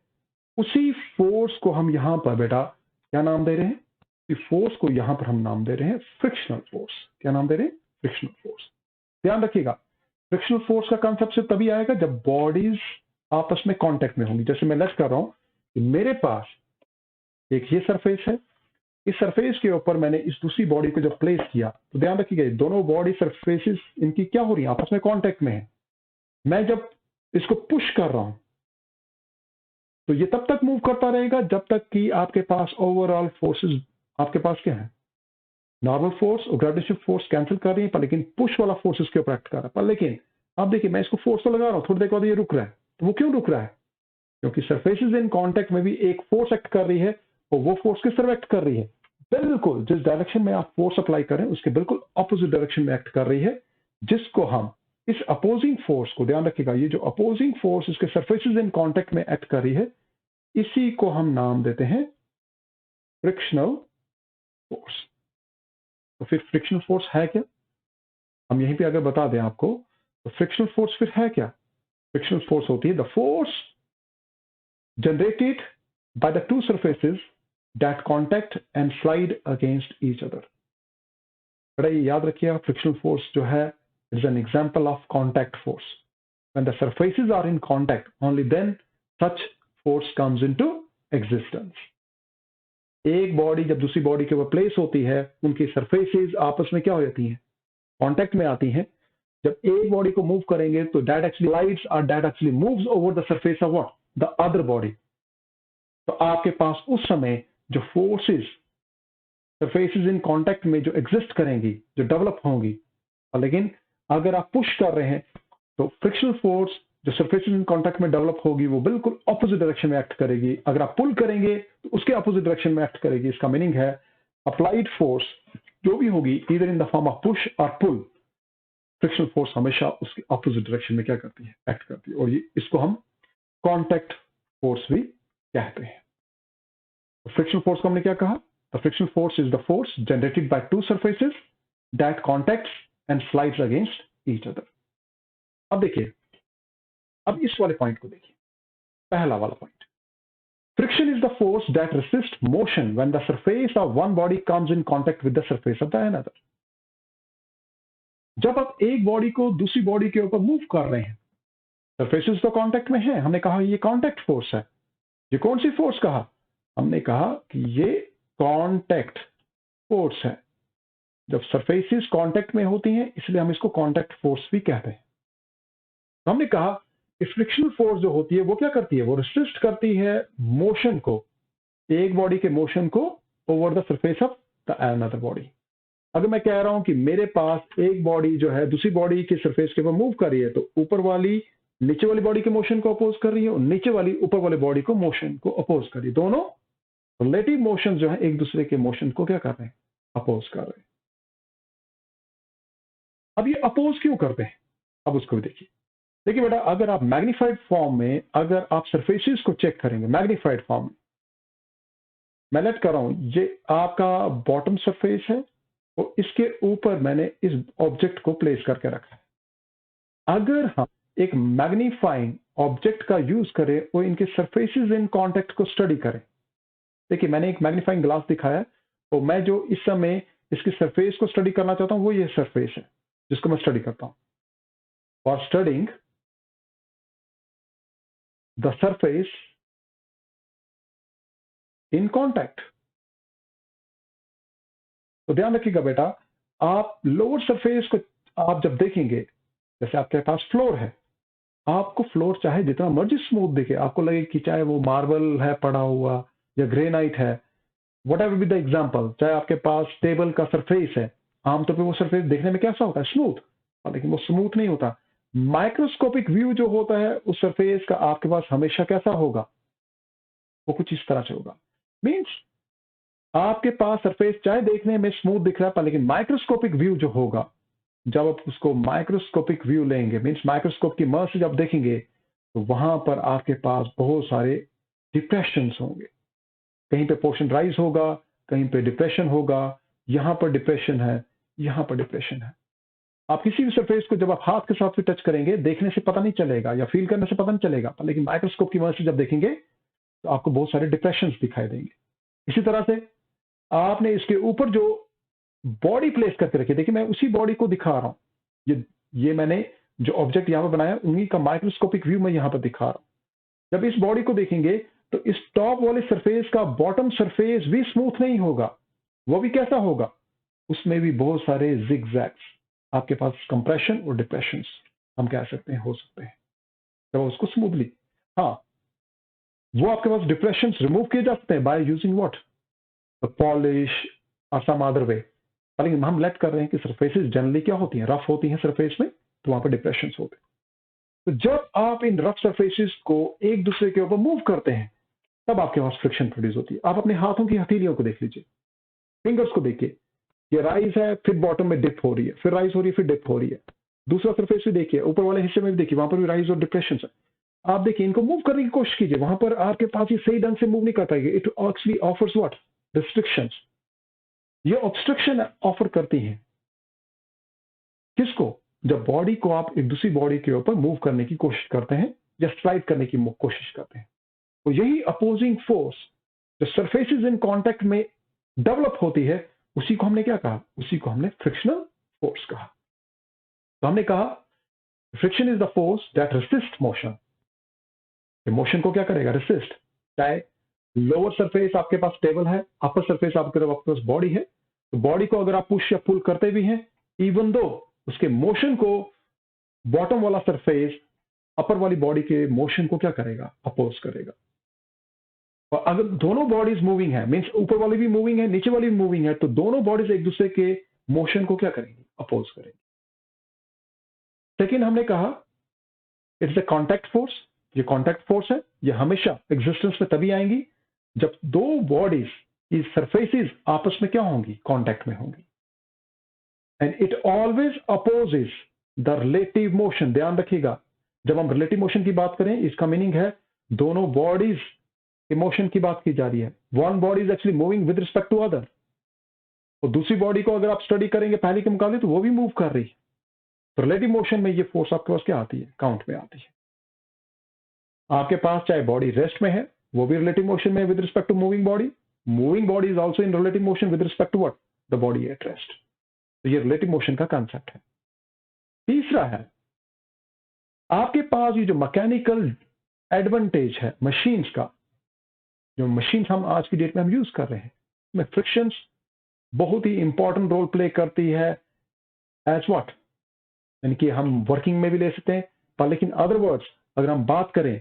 S1: उसी फोर्स को हम यहां पर बेटा क्या नाम दे रहे हैं? इस फोर्स को यहां पर हम नाम दे रहे हैं फ्रिक्शनल फोर्स। क्या नाम दे रहे हैं? Frictional force. ध्यान रखिएगा, फ्रिक्शनल फोर्स का कांसेप्ट सिर्फ तभी आएगा जब बॉडीज आपस में कांटेक्ट में होंगी। जैसे मैं लेट कर रहा हूं कि मेरे पास एक ये सरफेस है, इस सरफेस के ऊपर मैंने इस दूसरी बॉडी को जब प्लेस किया, तो ध्यान रखिएगा दोनों बॉडी सरफेसेस इनकी क्या हो रही है? आपस में कांटेक्ट में है। मैं जब इसको पुश कर रहा हूं तो ये तब तक मूव करता रहेगा जब तक कि आपके पास ओवरऑल फोर्सेस आपके पास क्या है? नॉर्मल फोर्स और ग्रेविटेशनल फोर्स कैंसिल कर रही है, पर लेकिन पुश वाला फोर्स इसके ऊपर एक्ट कर रहा है। पर लेकिन अब देखिए, मैं इसको फोर्स तो लगा रहा हूं, थोड़ी देर बाद ये रुक रहा है। तो वो क्यों रुक रहा है? क्योंकि सरफेसेस इन कांटेक्ट में भी एक फोर्स एक्ट कर रही है, और वो फोर्स किस तरफ एक्ट कर रही है? बिल्कुल जिस डायरेक्शन में आप फोर्स अप्लाई करें उसके बिल्कुल ऑपोजिट डायरेक्शन में एक्ट कर रही है, जिसको हम इस अपोजिंग फोर्स को, ध्यान रखिएगा, ये जो अपोजिंग फोर्स इसके सरफेसेस इन कांटेक्ट में एक्ट कर रही है, इसी को हम नाम देते हैं फ्रिक्शनल फोर्स। तो फिर फ्रिक्शनल फोर्स है क्या? हम यहीं पे अगर बता दें आपको, तो फ्रिक्शनल फोर्स फिर है क्या? फ्रिक्शनल फोर्स होती है the force generated by the two surfaces that contact and slide against each other. बड़ा ये याद रखिएगा, फ्रिक्शनल फोर्स जो है is an example of contact force. When the surfaces are in contact, only then such force comes into existence. एक body जब दूसरी body के ऊपर प्लेस होती है, उनकी सरफेसेस आपस में क्या हो जाती हैं? कांटेक्ट में आती हैं। जब एक बॉडी को मूव करेंगे तो दैट एक्चुअली स्लाइड्स और that actually moves over the surface of what? The other body. तो आपके पास उस समय जो फोर्सेस सरफेसेस इन कांटेक्ट में जो एग्जिस्ट करेंगी, जो डेवलप होंगी, लेकिन अगर आप पुश कर रहे हैं तो फ्रिक्शनल फोर्स जो सरफेसेस इन कांटेक्ट में डेवलप होगी वो बिल्कुल ऑपोजिट डायरेक्शन में एक्ट करेगी। अगर आप पुल करेंगे तो उसके ऑपोजिट डायरेक्शन में एक्ट करेगी। इसका मीनिंग है अप्लाइड फोर्स जो भी होगी, either in the form of push और पुल, फ्रिक्शनल फोर्स हमेशा उसके ऑपोजिट डायरेक्शन में क्या करती है? एक्ट करती है। और ये इसको हम कॉन्टैक्ट फोर्स भी कहते हैं। फ्रिक्शनल फोर्स को हमने क्या कहा? The frictional force is the force generated by two surfaces that contacts and slides against each other. अब देखिए, अब इस वाले पॉइंट को देखिए, पहला वाला point. Friction is the force that resists motion when the surface of one body comes in contact with the surface of the another. जब आप एक बॉडी को दूसरी बॉडी के ऊपर मूव कर रहे हैं, सरफेसेस तो कांटेक्ट में है, हमने कहा ये कांटेक्ट फोर्स है। ये कौन सी फोर्स कहा? हमने कहा कि ये कांटेक्ट फोर्स है। जब सरफेसेस कांटेक्ट में होती हैं, इसलिए हम इसको कांटेक्ट फोर्स भी कहते हैं। तो हमने कहा कि फ्रिक्शनल फोर्स जो होती है वो क्या करती है? वो रेसिस्ट करती है मोशन को, एक बॉडी के मोशन को over the surface of the another body. अगर मैं कह रहा हूं कि मेरे पास एक बॉडी जो है दूसरी बॉडी के सरफेस के ऊपर मूव कर रही है, तो ऊपर वाली नीचे वाली बॉडी के मोशन को अपोज कर रही है और नीचे वाली ऊपर वाली बॉडी को मोशन को अपोज कर रही है। दोनों रिलेटिव मोशन जो है एक दूसरे के मोशन को क्या कर रहे हैं? अपोज कर रहे हैं। अब ये अपोज क्यों करते हैं? अब उसको भी देखिए। देखिए बेटा, अगर आप मैग्नीफाइड फॉर्म में अगर आप सरफेसेस को चेक करेंगे, मैग्नीफाइड फॉर्म में मैं लेट कर रहा हूं, ये आपका बॉटम सरफेस है और इसके ऊपर मैंने इस ऑब्जेक्ट को प्लेस करके रखा है। अगर हम एक मैग्नीफाइंग ऑब्जेक्ट का यूज करें और इनके सरफेसेस इन कांटेक्ट को स्टडी करें, देखिए मैंने एक मैग्नीफाइंग ग्लास दिखाया और मैं जो इस समय इसकी सरफेस को स्टडी करना चाहता हूं वो ये सरफेस है जिसको मैं स्टडी करता हूं। For studying the surface in contact, तो ध्यान रखिएगा बेटा, आप लोअर सरफेस को आप जब देखेंगे, जैसे आपके पास फ्लोर है, आपको फ्लोर चाहे जितना मर्जी स्मूथ दिखे, आपको लगे कि चाहे वो मार्बल है पड़ा हुआ या ग्रेनाइट है, what ever be the example, चाहे आपके पास टेबल का सरफेस है, आमतौर पर वो सरफेस देखने में कैसा होता है? स्मूथ, लेकिन वो स्मूथ नहीं होता। माइक्रोस्कोपिक व्यू जो होता है उस सरफेस का आपके पास हमेशा कैसा होगा? वो कुछ इस तरह से होगा। मींस आपके पास सरफेस चाहे देखने में स्मूथ दिख रहा है, लेकिन माइक्रोस्कोपिक व्यू जो होगा, जब आप उसको माइक्रोस्कोपिक व्यू लेंगे, मींस माइक्रोस्कोप की मदद से जब देखेंगे, तो वहां पर आपके पास बहुत सारे डिप्रेशन होंगे। कहीं पे पोर्शन राइज होगा, कहीं पे डिप्रेशन होगा, यहां पर डिप्रेशन है, यहां पर डिप्रेशन है। आप किसी भी सरफेस को जब आप हाथ के साथ भी टच करेंगे, देखने से पता नहीं चलेगा या फील करने से पता नहीं चलेगा, लेकिन माइक्रोस्कोप की मदद से जब देखेंगे तो आपको बहुत सारे डिप्रेशन दिखाई देंगे। इसी तरह से आपने इसके ऊपर जो बॉडी प्लेस करके रखी, देखिए मैं उसी बॉडी को दिखा रहा हूं, ये मैंने जो ऑब्जेक्ट यहाँ पर बनाया उन्हीं का माइक्रोस्कोपिक व्यू मैं यहाँ पर दिखा रहा हूं। जब इस बॉडी को देखेंगे तो इस टॉप वाले सरफेस का बॉटम सरफेस भी स्मूथ नहीं होगा। वो भी कैसा होगा? उसमें भी बहुत सारे जिगजैग्स, आपके पास कंप्रेशन और डिप्रेशन हम कह सकते हैं हो सकते हैं जब उसको स्मूथली, हाँ वो आपके पास डिप्रेशन रिमूव किए जा सकते हैं बाय यूजिंग व्हाट, पॉलिश और सम अदर वे। लेकिन हम लेट कर रहे हैं कि सरफेसेस जनरली क्या होती हैं, रफ होती हैं सरफेस में, तो वहां पर डिप्रेशन होते हैं। तो जब आप इन रफ सरफेसेस को एक दूसरे के ऊपर मूव करते हैं तब आपके पास फ्रिक्शन प्रोड्यूस होती है। आप अपने हाथों की हथेलियों को देख लीजिए, फिंगर्स को देखिए, ये राइज है फिर बॉटम में डिप हो रही है, फिर राइज हो रही है फिर डिप हो रही है। दूसरा सरफेस भी देखिए, ऊपर वाले हिस्से में भी देखिए, वहां पर भी राइज और डिप्रेशन है। आप देखिए इनको मूव करने की कोशिश कीजिए, वहां पर आपके पास ये सही ढंग से मूव नहीं कर पाएगी। It actually offers what, restrictions. ये ऑब्स्ट्रक्शन ऑफर करती हैं किसको? जब बॉडी को आप एक दूसरी बॉडी के ऊपर मूव करने की कोशिश करते हैं या स्लाइड करने की कोशिश करते हैं। तो यही अपोजिंग फोर्स जो सरफेसेस इन कांटेक्ट में डेवलप होती है, उसी को हमने क्या कहा? उसी को हमने फ्रिक्शनल फोर्स कहा। तो हमने कहा friction is the force that resist motion. Motion को क्या करेगा? रेसिस्ट। चाहे लोअर सरफेस आपके पास टेबल है, अपर सरफेस आपके पास बॉडी है, तो बॉडी को अगर आप पुश या पुल करते भी हैं, इवन दो उसके मोशन को बॉटम वाला सरफेस अपर वाली बॉडी के मोशन को क्या करेगा? अपोज करेगा। और अगर दोनों बॉडीज मूविंग है, मींस ऊपर वाली भी मूविंग है नीचे वाली भी मूविंग है, तो दोनों बॉडीज एक दूसरे के मोशन को क्या करेंगी? अपोज करेंगी। सेकेंड हमने कहा इट्स अ कॉन्टैक्ट फोर्स। ये कॉन्टैक्ट फोर्स है, ये हमेशा एग्जिस्टेंस में तभी आएंगी जब दो बॉडीज की सरफेसेस आपस में क्या होंगी? कॉन्टैक्ट में होंगी। And it always opposes the relative motion. ध्यान रखिएगा, जब हम रिलेटिव मोशन की बात करें, इसका मीनिंग है दोनों बॉडीज के मोशन की बात की जा रही है। One body is actually moving with respect to other, और दूसरी बॉडी को अगर आप स्टडी करेंगे पहले के मुकाबले, तो वो भी मूव कर रही है। तो रिलेटिव मोशन में ये फोर्स आपके पास क्या आती है? काउंट में आती है। आपके पास चाहे बॉडी रेस्ट में है, वो भी रिलेटिव मोशन में with respect to moving body. Moving body is also in relative motion with respect to what, the body at rest. तो ये रिलेटिव मोशन का कंसेप्ट है। तीसरा है आपके पास ये जो मैकेनिकल एडवांटेज है मशीन्स का, जो मशीन्स हम आज की डेट में हम यूज कर रहे हैं, में फ्रिक्शंस बहुत ही इंपॉर्टेंट रोल प्ले करती है एज व्हाट, यानी कि हम वर्किंग में भी ले सकते हैं, पर लेकिन अदर वर्ड्स अगर हम बात करें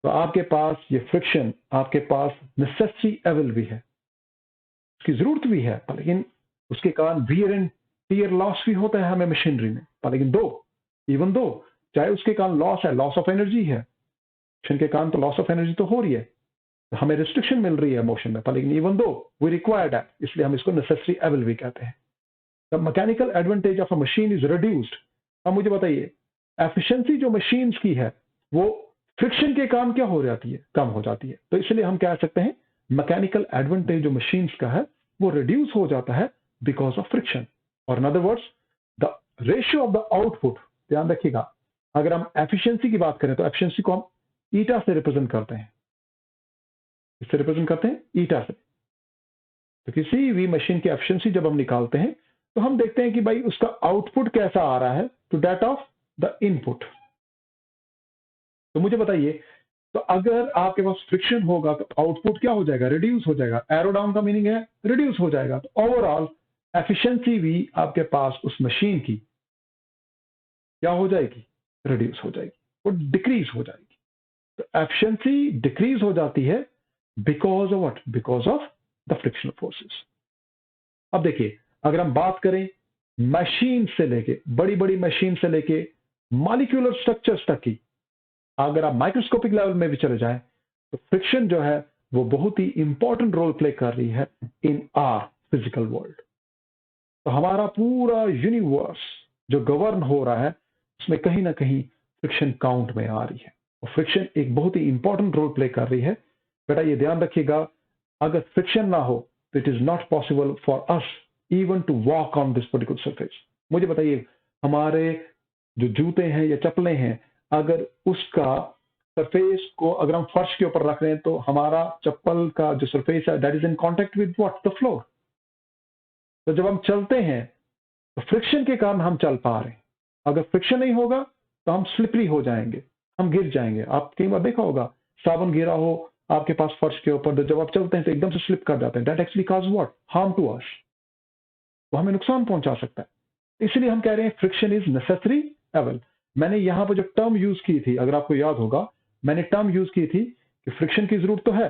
S1: तो आपके पास ये फ्रिक्शन आपके पास नेसेसरी एवल भी है, उसकी जरूरत भी है, पर लेकिन उसके कारण वियर एंड टीयर लॉस भी होता है हमें मशीनरी में। पर लेकिन इवन दो चाहे उसके कारण लॉस है, लॉस ऑफ एनर्जी है, फ्रिक्शन के कारण तो लॉस ऑफ एनर्जी तो हो रही है, तो हमें रिस्ट्रिक्शन मिल रही है मोशन में, पर लेकिन इवन दो वी रिक्वायर्ड है, इसलिए हम इसको नेसेसरी एवल भी कहते हैं। The mechanical advantage of a machine is reduced. अब मुझे बताइए एफिशिएंसी जो मशीन्स की है वो फ्रिक्शन के कारण क्या हो जाती है? कम हो जाती है। तो इसलिए हम कह सकते हैं मैकेनिकल एडवांटेज जो मशीन्स का है वो रिड्यूस हो जाता है बिकॉज ऑफ फ्रिक्शन। और in other words the ratio of the output, ध्यान रखिएगा, अगर हम एफिशिएंसी की बात करें तो एफिशिएंसी को हम ईटा से रिप्रेजेंट करते हैं। इससे रिप्रेजेंट करते हैं ईटा से। तो किसी भी मशीन की एफिशिएंसी जब हम निकालते हैं तो हम देखते हैं कि भाई उसका आउटपुट कैसा आ रहा है to that of the input. तो मुझे बताइए, तो अगर आपके पास फ्रिक्शन होगा तो आउटपुट क्या हो जाएगा? रिड्यूस हो जाएगा। एरो डाउन का मीनिंग है रिड्यूस हो जाएगा। तो ओवरऑल एफिशिएंसी भी आपके पास उस मशीन की क्या हो जाएगी? रिड्यूस हो जाएगी, वो डिक्रीज हो जाएगी। तो एफिशिएंसी डिक्रीज हो जाती है because of what? Because of the frictional forces. अब देखिए अगर हम बात करें मशीन से लेके, बड़ी बड़ी मशीन से लेके मॉलिक्यूलर स्ट्रक्चर्स तक की, अगर आप माइक्रोस्कोपिक लेवल में भी चले जाएं तो फ्रिक्शन जो है वो बहुत ही इंपॉर्टेंट रोल प्ले कर रही है इन आवर फिजिकल वर्ल्ड। तो हमारा पूरा यूनिवर्स जो गवर्न हो रहा है उसमें कहीं ना कहीं फ्रिक्शन काउंट में आ रही है, और फ्रिक्शन एक बहुत ही इंपॉर्टेंट रोल प्ले कर रही है। बेटा ये ध्यान रखिएगा, अगर फ्रिक्शन ना हो तो it is not possible for us even to walk on this particular surface. मुझे बताइए हमारे जो जूते हैं या चप्पलें हैं, अगर उसका सरफेस को अगर हम फर्श के ऊपर रख रहे हैं तो हमारा चप्पल का जो सरफेस है that is in contact with what, the floor. तो जब हम चलते हैं तो फ्रिक्शन के कारण हम चल पा रहे हैं। अगर फ्रिक्शन नहीं होगा तो हम स्लिपरी हो जाएंगे, हम गिर जाएंगे। आप कई बार देखा होगा साबुन गिरा हो आपके पास फर्श के ऊपर, तो जब आप चलते हैं तो एकदम से स्लिप कर जाते हैं। That actually cause what, harm to us, वो हमें नुकसान पहुंचा सकता है। इसलिए हम कह रहे हैं फ्रिक्शन इज नेसेसरी एवल। मैंने यहां पर जो टर्म यूज की थी, अगर आपको याद होगा, मैंने टर्म यूज की थी कि फ्रिक्शन की जरूरत तो है,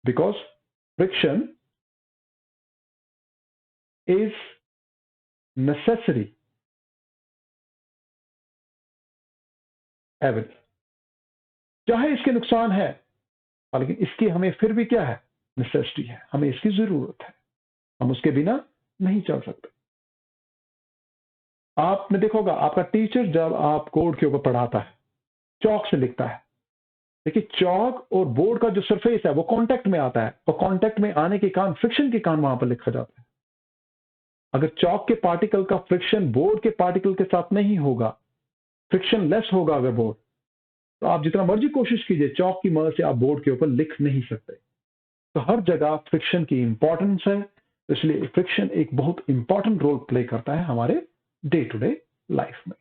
S1: बिकॉज फ्रिक्शन इज नेसेसरी एवल। चाहे इसके नुकसान है, लेकिन इसकी हमें फिर भी क्या है, नेसेसिटी है, हमें इसकी जरूरत है, हम उसके बिना नहीं चल सकते। आपने देखा होगा आपका टीचर जब आप कोड के ऊपर पढ़ाता है चौक से लिखता है, देखिए चौक और बोर्ड का जो सरफेस है वो कांटेक्ट में आता है, और कांटेक्ट में आने के कारण फ्रिक्शन के कारण वहां पर लिखा जाता है। अगर चौक के पार्टिकल का फ्रिक्शन बोर्ड के पार्टिकल के साथ नहीं होगा, फ्रिक्शन लेस होगा अगर बोर्ड, तो आप जितना मर्जी कोशिश कीजिए चौक की मदद से आप बोर्ड के ऊपर लिख नहीं सकते। तो हर जगह फ्रिक्शन की इंपॉर्टेंस है, इसलिए फ्रिक्शन एक बहुत इंपॉर्टेंट रोल प्ले करता है हमारे डे टू डे लाइफ में।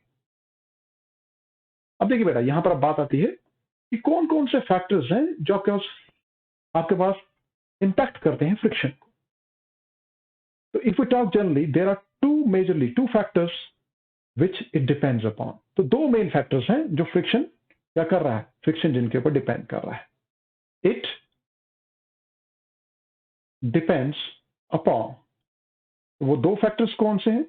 S1: अब देखिए बेटा, यहां पर अब बात आती है कि कौन कौन से फैक्टर्स हैं जो आपके पास इंपैक्ट करते हैं फ्रिक्शन को। तो if we talk generally, there are two factors which it depends upon. तो दो मेन फैक्टर्स हैं जो फ्रिक्शन क्या कर रहा है, फ्रिक्शन जिनके ऊपर डिपेंड कर रहा है। इट डिपेंड्स अपॉन, वो दो फैक्टर्स कौन से हैं,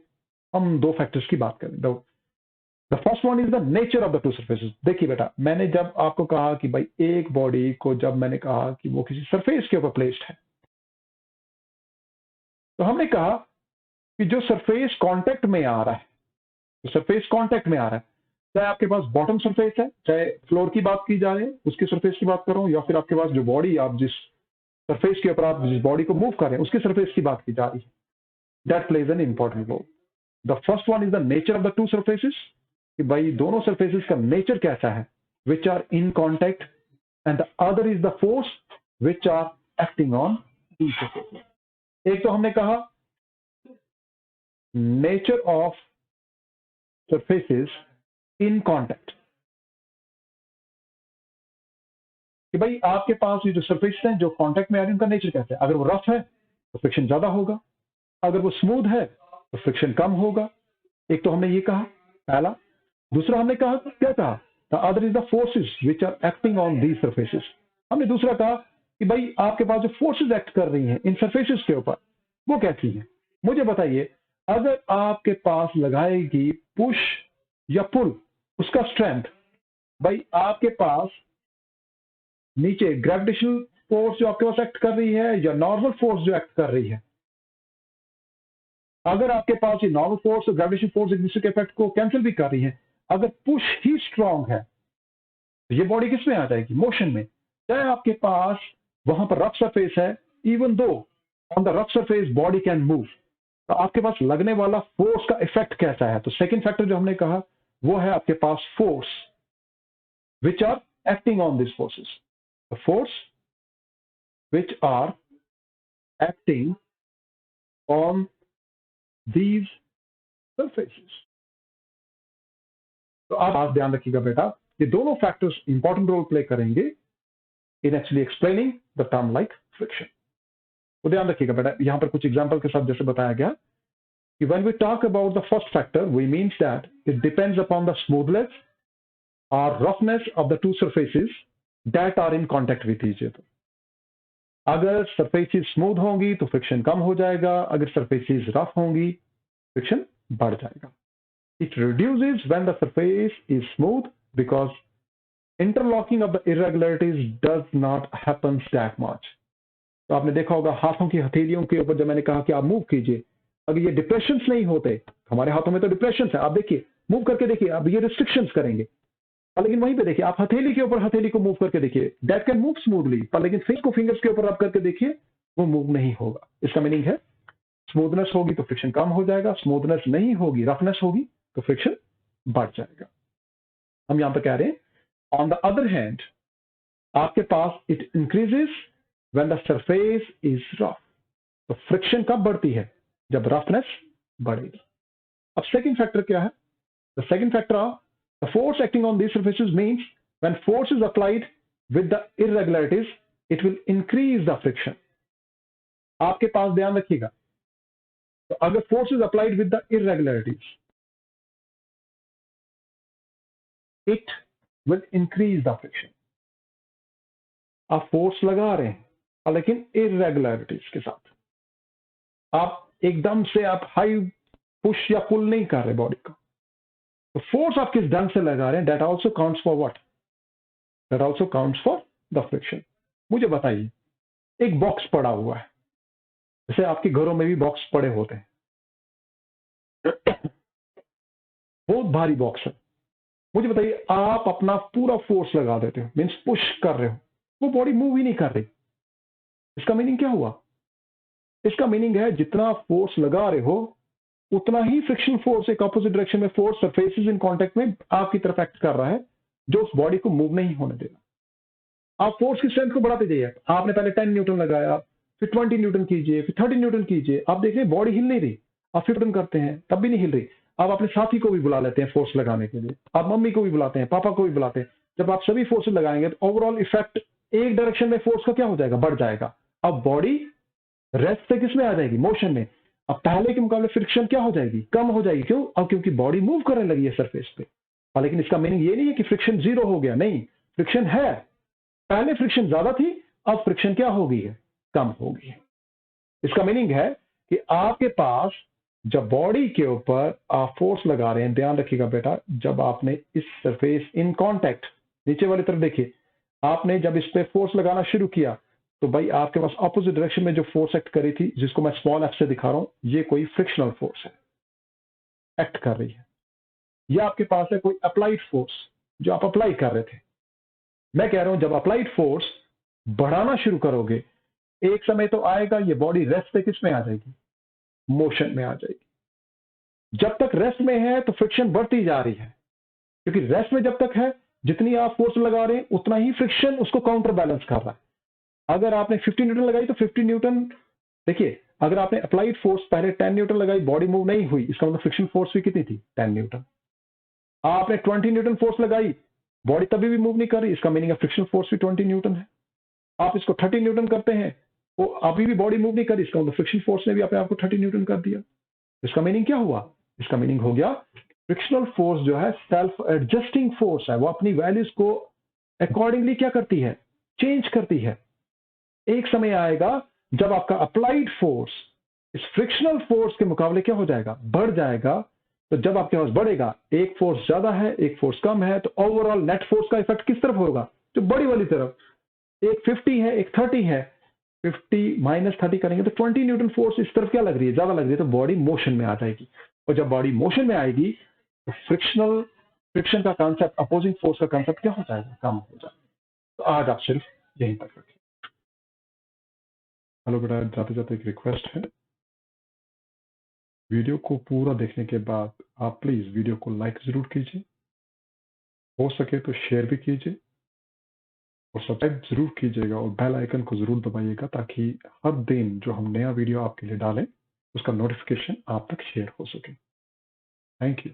S1: हम दो फैक्टर्स की बात करें। The first one is the nature of the two surfaces. देखिए बेटा, मैंने जब आपको कहा कि भाई एक बॉडी को जब मैंने कहा कि वो किसी सरफेस के ऊपर प्लेस्ड है, तो हमने कहा कि जो सरफेस कांटेक्ट में आ रहा है, जो सरफेस कांटेक्ट में आ रहा है, चाहे आपके पास बॉटम सरफेस है, चाहे फ्लोर की बात की जा रही है उसकी सरफेस की बात कर रहा हूं, या फिर आपके पास जो बॉडी, आप जिस सरफेस के ऊपर आप जिस बॉडी को मूव कर रहे हैं उसकी सरफेस की बात की जा रही है, that plays an important role. The first one is the nature of the two surfaces, कि भाई दोनों सरफेसेस का नेचर कैसा है, which are in contact, and the other is the force which are acting on each surface. एक तो हमने कहा nature of surfaces in contact, कि भाई आपके पास ये जो सरफेस हैं जो कांटेक्ट में आ रही है उनका नेचर कैसा है। अगर वो रफ है तो फ्रिक्शन ज्यादा होगा, अगर वो स्मूथ है तो फ्रिक्शन कम होगा। एक तो हमने ये कहा पहला। दूसरा हमने कहा, क्या कहा, the other is the forces which are acting on these surfaces. हमने दूसरा कहा कि भाई आपके पास जो फोर्सेस एक्ट कर रही हैं इन सरफेसेस के ऊपर वो कैसी हैं। मुझे बताइए, अगर आपके पास लगाएगी पुश या पुल, उसका स्ट्रेंथ, भाई आपके पास नीचे ग्रेविटेशनल फोर्स जो आपके पास एक्ट कर रही है या नॉर्मल फोर्स जो एक्ट कर रही है। अगर आपके पास ये नॉर्मल फोर्स और ग्रेविटेशनल फोर्स एक दूसरे के इफेक्ट को कैंसिल भी कर रही है, अगर पुश ही स्ट्रांग है तो ये बॉडी किस में आ जाएगी, मोशन में। चाहे आपके पास वहां पर रफ सरफेस है, even though on the rough surface body can move, तो आपके पास लगने वाला फोर्स का इफेक्ट कैसा है। तो सेकंड फैक्टर जो हमने कहा वो है आपके पास force which are acting on this forces, the force which are acting on these surfaces। तो आप ध्यान रखिएगा बेटा, ये दोनों फैक्टर्स इंपॉर्टेंट रोल प्ले करेंगे in actually explaining the term like friction. तो ध्यान रखिएगा बेटा, यहां पर कुछ एग्जांपल के साथ जैसे बताया गया कि when we talk about the first factor, we means that it depends upon the smoothness or roughness of the two surfaces that are in contact with each other। अगर सरफेसेस स्मूथ होंगी तो friction कम हो जाएगा, अगर surfaces rough होंगी friction बढ़ जाएगा। It reduces when the surface is smooth because interlocking of the irregularities does not happen that much। तो आपने देखा होगा हाथों की हथेलियों के ऊपर जब मैंने कहा कि आप मूव कीजिए, अगर ये डिप्रेशंस नहीं होते, हमारे हाथों में तो डिप्रेशंस है, आप देखिए मूव करके देखिए, अब ये रिस्ट्रिक्शंस करेंगे, पर लेकिन वहीं पे देखिए आप हथेली के ऊपर हथेली को मूव करके देखिए, दैट कैन मूव स्मूथली, पर लेकिन फिंगर्स के ऊपर रब करके देखिए वो मूव नहीं होगा। इसका मीनिंग है स्मूथनेस होगी तो फ्रिक्शन कम हो जाएगा, स्मूथनेस नहीं होगी, रफनेस होगी तो फ्रिक्शन बढ़ जाएगा। हम यहां पर कह रहे हैं ऑन द अदर हैंड आपके पास it increases when the surface is rough. तो फ्रिक्शन कब बढ़ती है? जब रफनेस बढ़ेगी। अब सेकंड फैक्टर क्या है? The second factor the force acting on these surfaces means when force is applied with the इररेगुलरिटीज it will increase the friction. आपके पास ध्यान रखिएगा, तो अगर force is applied with the इररेगुलरिटीज it will increase the friction. आप force लगा रहे हैं लेकिन इररेगुलरिटीज के साथ, आप एकदम से आप हाई पुश या पुल नहीं कर रहे बॉडी को, तो फोर्स आप किस ढंग से लगा रहे हैं, that also counts for what? That also counts for the friction. मुझे बताइए, एक बॉक्स पड़ा हुआ है, जैसे आपके घरों में भी बॉक्स पड़े होते हैं, बहुत भारी बॉक्स है। मुझे बताइए, आप अपना पूरा फोर्स लगा देते हो, मीन्स पुश कर रहे हो, वो बॉडी मूव ही नहीं कर रही। इसका मीनिंग क्या हुआ? इसका मीनिंग है जितना फोर्स लगा रहे हो उतना ही फ्रिक्शन फोर्स एक ऑपोजिट डायरेक्शन में फोर्स सरफेसेस इन कांटेक्ट में आपकी तरफ एक्ट कर रहा है, जो उस बॉडी को मूव नहीं होने देगा। आप फोर्स की स्ट्रेंथ को बढ़ाते जाइए। आपने पहले 10 न्यूटन लगाया, फिर 20 न्यूटन कीजिए, फिर 30 न्यूटन कीजिए, आप देख रहे हैं बॉडी हिल नहीं रही। आप 50 करते हैं तब भी नहीं हिल रही। आप अपने साथी को भी बुला लेते हैं फोर्स लगाने के लिए, आप मम्मी को भी बुलाते हैं, पापा को भी बुलाते हैं। जब आप सभी फोर्सेस लगाएंगे तो ओवरऑल इफेक्ट एक डायरेक्शन में फोर्स का क्या हो जाएगा? बढ़ जाएगा। अब बॉडी रेस्ट से किस में आ जाएगी? मोशन में। अब पहले के मुकाबले फ्रिक्शन क्या हो जाएगी? कम हो जाएगी। क्यों? अब क्योंकि बॉडी मूव करने लगी है सरफेस पे। लेकिन इसका मीनिंग ये नहीं है कि फ्रिक्शन जीरो हो गया, नहीं, फ्रिक्शन है। पहले फ्रिक्शन ज्यादा थी, अब फ्रिक्शन क्या हो गई है? कम हो गई है। इसका मीनिंग है कि आपके पास जब बॉडी के ऊपर आप फोर्स लगा रहे हैं, ध्यान रखिएगा बेटा, जब आपने इस सरफेस इन कांटेक्ट नीचे वाली तरफ देखिए, आपने जब इस पे फोर्स लगाना शुरू किया तो भाई आपके पास ऑपोजिट डायरेक्शन में जो फोर्स एक्ट करी थी, जिसको मैं स्मॉल एफ से दिखा रहा हूं, ये कोई फ्रिक्शनल फोर्स है, एक्ट कर रही है। ये आपके पास है कोई अप्लाइड फोर्स जो आप अप्लाई कर रहे थे। मैं कह रहा हूं जब अप्लाइड फोर्स बढ़ाना शुरू करोगे, एक समय तो आएगा ये बॉडी रेस्ट पे किस में आ जाएगी? मोशन में आ जाएगी। जब तक रेस्ट में है तो फ्रिक्शन बढ़ती जा रही है, क्योंकि रेस्ट में जब तक है जितनी आप फोर्स लगा रहे हैं उतना ही फ्रिक्शन उसको काउंटर बैलेंस कर रहा है। अगर आपने 50 न्यूटन लगाई तो 50 न्यूटन, देखिए अगर आपने अप्लाइड फोर्स पहले 10 न्यूटन लगाई, बॉडी मूव नहीं हुई, इसका मतलब फ्रिक्शन फोर्स भी कितनी थी? 10 न्यूटन। आपने 20 न्यूटन फोर्स लगाई, बॉडी तभी भी मूव नहीं कर रही, इसका मीनिंग है फ्रिक्शन फोर्स भी 20 न्यूटन है। आप इसको 30 न्यूटन करते हैं, वो अभी भी बॉडी मूव नहीं कर रही, इसका मतलब फ्रिक्शन फोर्स ने भी अपने आप को 30 न्यूटन कर दिया। इसका मीनिंग क्या हुआ? इसका मीनिंग हो गया फ्रिक्शनल फोर्स जो है सेल्फ एडजस्टिंग फोर्स है, वो अपनी वैल्यूज को अकॉर्डिंगली क्या करती है? चेंज करती है। एक समय आएगा जब आपका अप्लाइड फोर्स इस फ्रिक्शनल फोर्स के मुकाबले क्या हो जाएगा? बढ़ जाएगा। तो जब आपके पास बढ़ेगा, एक फोर्स ज्यादा है, एक फोर्स कम है, तो ओवरऑल नेट फोर्स का इफेक्ट किस तरफ होगा? जो बड़ी वाली तरफ। एक 50 है, एक 30 है, 50 माइनस 30 करेंगे तो 20 न्यूटन फोर्स इस तरफ क्या लग रही है? ज्यादा लग रही है, तो बॉडी मोशन में आ जाएगी। और जब बॉडी मोशन में आएगी तो फ्रिक्शन का कॉन्सेप्ट, अपोजिंग फोर्स का कॉन्सेप्ट क्या हो जाएगा? कम हो जाएगा। तो आज आप सिर्फ यहीं तक रखिए। हेलो बेटा, जाते जाते एक रिक्वेस्ट है, वीडियो को पूरा देखने के बाद आप प्लीज वीडियो को लाइक जरूर कीजिए, हो सके तो शेयर भी कीजिए और सब्सक्राइब जरूर कीजिएगा और बेल आइकन को जरूर दबाइएगा, ताकि हर दिन जो हम नया वीडियो आपके लिए डालें उसका नोटिफिकेशन आप तक शेयर हो सके। Thank you.